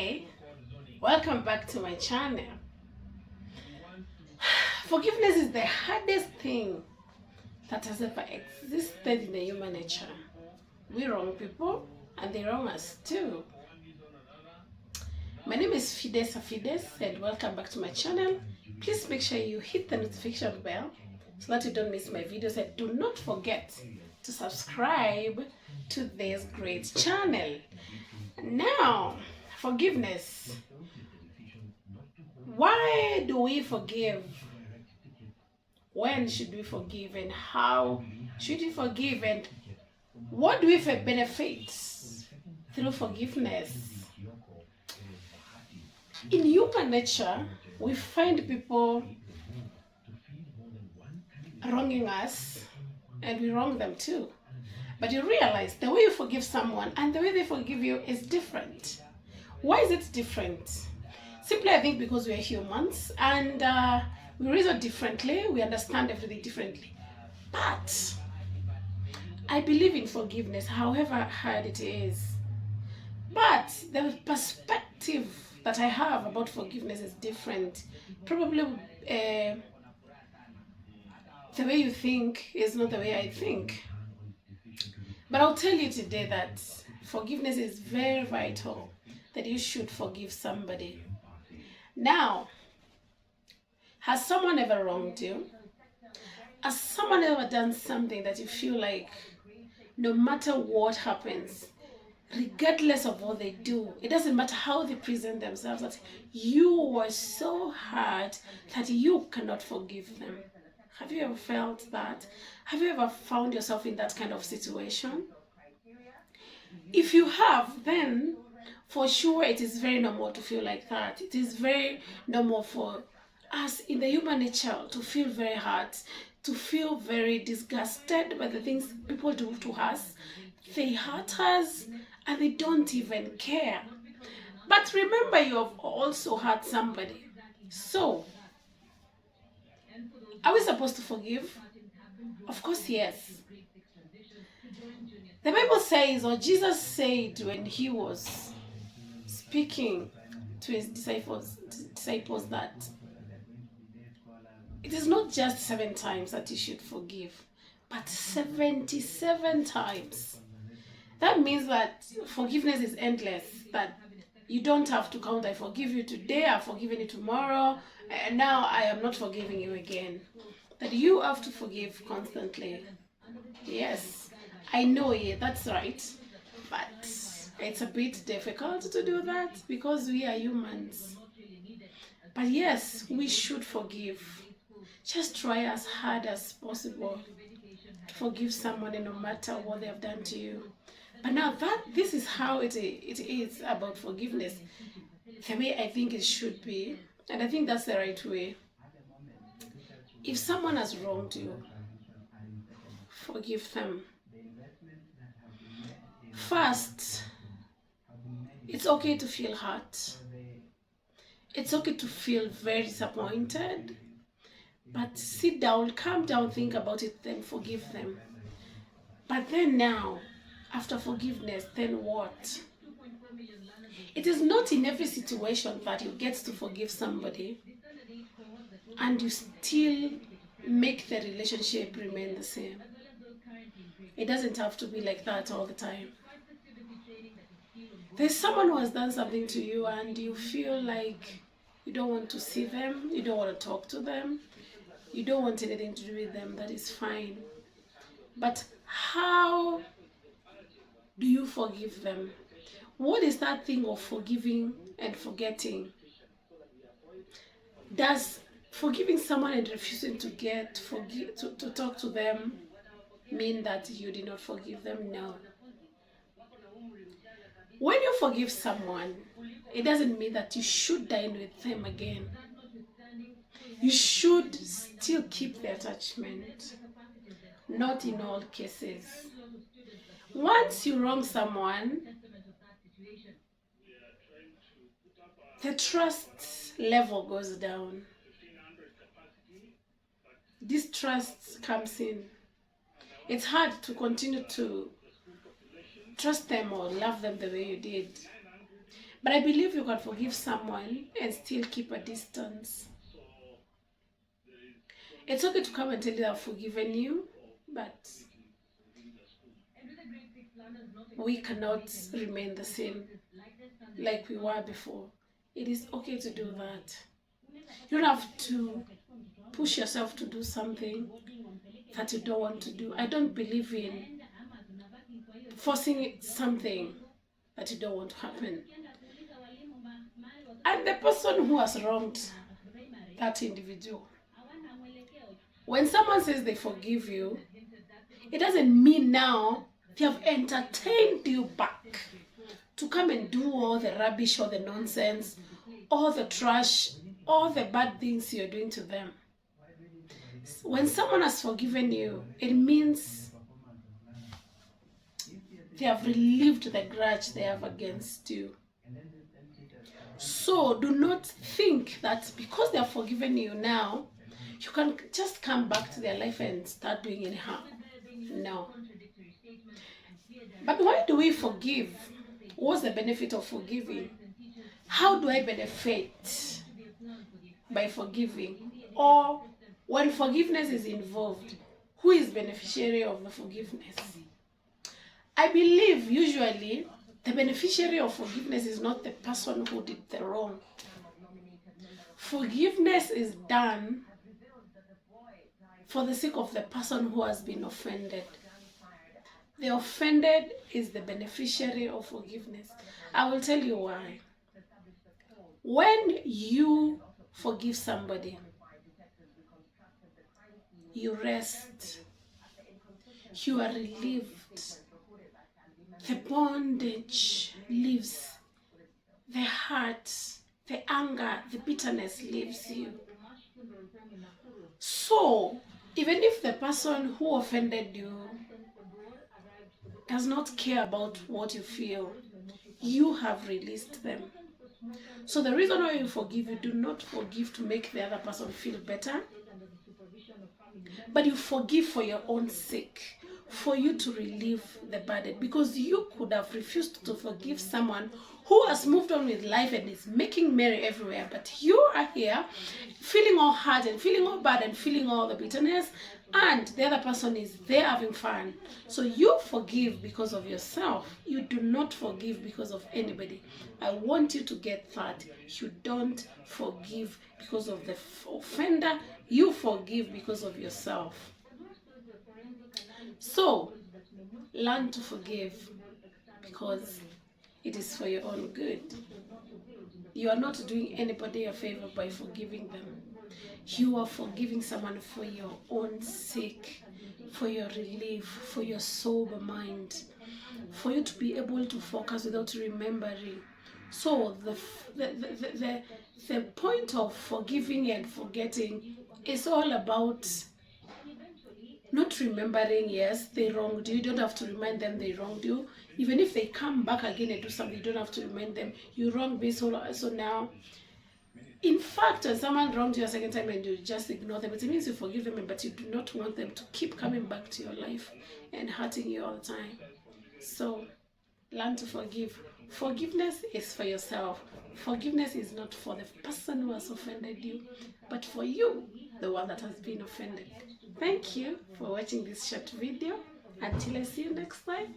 Hi, welcome back to my channel. Forgiveness is the hardest thing that has ever existed in the human nature. We wrong people and they wrong us too. My name is Fides and welcome back to my channel. Please make sure you hit the notification bell so that you don't miss my videos, and do not forget to subscribe to this great channel. Now, forgiveness. Why do we forgive? When should we forgive, and how should we forgive, and what do we benefit through forgiveness? In human nature, we find people wronging us and we wrong them too. But you realize the way you forgive someone and the way they forgive you is different. Why is it different? Simply, I think because we are humans and we reason differently, we understand everything differently. But I believe in forgiveness, however hard it is. But the perspective that I have about forgiveness is different. Probably the way you think is not the way I think. But I'll tell you today that forgiveness is very vital, that you should forgive somebody. Now, has someone ever wronged you? Has someone ever done something that you feel like no matter what happens, regardless of what they do, it doesn't matter how they present themselves, that you were so hard that you cannot forgive them? Have you ever felt that? Have you ever found yourself in that kind of situation? If you have, then for sure it is very normal to feel like that. It is very normal for us in the human nature to feel very hurt, to feel very disgusted by the things people do to us. They hurt us and they don't even care. But remember, you have also hurt somebody. So, are we supposed to forgive? Of course, yes. The Bible says, or Jesus said when he was speaking to his disciples that it is not just 7 times that you should forgive, but 77 times. That means that forgiveness is endless, that you don't have to count, I forgive you today, I've forgiven you tomorrow, and now I am not forgiving you again. That you have to forgive constantly. Yes, I know, yeah, that's right. But it's a bit difficult to do that because we are humans. But yes, we should forgive. Just try as hard as possible to forgive someone, no matter what they have done to you. But now this is how it is about forgiveness, the way I think it should be, and I think that's the right way. If someone has wronged you, forgive them. First, it's okay to feel hurt. It's okay to feel very disappointed. But sit down, calm down, think about it, then forgive them. But then now, after forgiveness, then what? It is not in every situation that you get to forgive somebody and you still make the relationship remain the same. It doesn't have to be like that all the time. There's someone who has done something to you and you feel like you don't want to see them, you don't want to talk to them, you don't want anything to do with them. That is fine. But how do you forgive them? What is that thing of forgiving and forgetting? Does forgiving someone and refusing to to talk to them mean that you did not forgive them? No. When you forgive someone, it doesn't mean that you should dine with them again. You should still keep the attachment. Not in all cases. Once you wrong someone, the trust level goes down. Distrust comes in. It's hard to continue to trust them or love them the way you did. But I believe you can forgive someone and still keep a distance. It's okay to come and tell you I've forgiven you, but we cannot remain the same like we were before. It is okay to do that. You don't have to push yourself to do something that you don't want to do. I don't believe in forcing something that you don't want to happen. And the person who has wronged that individual, when someone says they forgive you, it doesn't mean now they have entertained you back to come and do all the rubbish, all the nonsense, all the trash, all the bad things you're doing to them. When someone has forgiven you, it means they have relieved the grudge they have against you. So do not think that because they have forgiven you now, you can just come back to their life and start doing any harm. No. But why do we forgive? What's the benefit of forgiving? How do I benefit by forgiving? Or when forgiveness is involved, who is beneficiary of the forgiveness? I believe usually the beneficiary of forgiveness is not the person who did the wrong. Forgiveness is done for the sake of the person who has been offended. The offended is the beneficiary of forgiveness. I will tell you why. When you forgive somebody, you rest, you are relieved, the bondage leaves, the hurt, the anger, the bitterness leaves you. So, even if the person who offended you does not care about what you feel, you have released them. So the reason why you forgive, you do not forgive to make the other person feel better, but you forgive for your own sake, for you to relieve the burden, because you could have refused to forgive someone who has moved on with life and is making merry everywhere, but you are here feeling all hard and feeling all bad and feeling all the bitterness, and the other person is there having fun. So you forgive because of yourself. You do not forgive because of anybody. I want you to get that. You don't forgive because of the offender. You forgive because of yourself. So, learn to forgive because it is for your own good. You are not doing anybody a favor by forgiving them. You are forgiving someone for your own sake, for your relief, for your sober mind, for you to be able to focus without remembering. So the point of forgiving and forgetting is all about not remembering. Yes, they wronged you. You don't have to remind them they wronged you. Even if they come back again and do something, you don't have to remind them you wronged me. So now, in fact, when someone wronged you a second time and you just ignore them, it means you forgive them, but you do not want them to keep coming back to your life and hurting you all the time. So learn to forgive. Forgiveness is for yourself. Forgiveness is not for the person who has offended you, but for you, the one that has been offended. Thank you for watching this short video. Until I see you next time.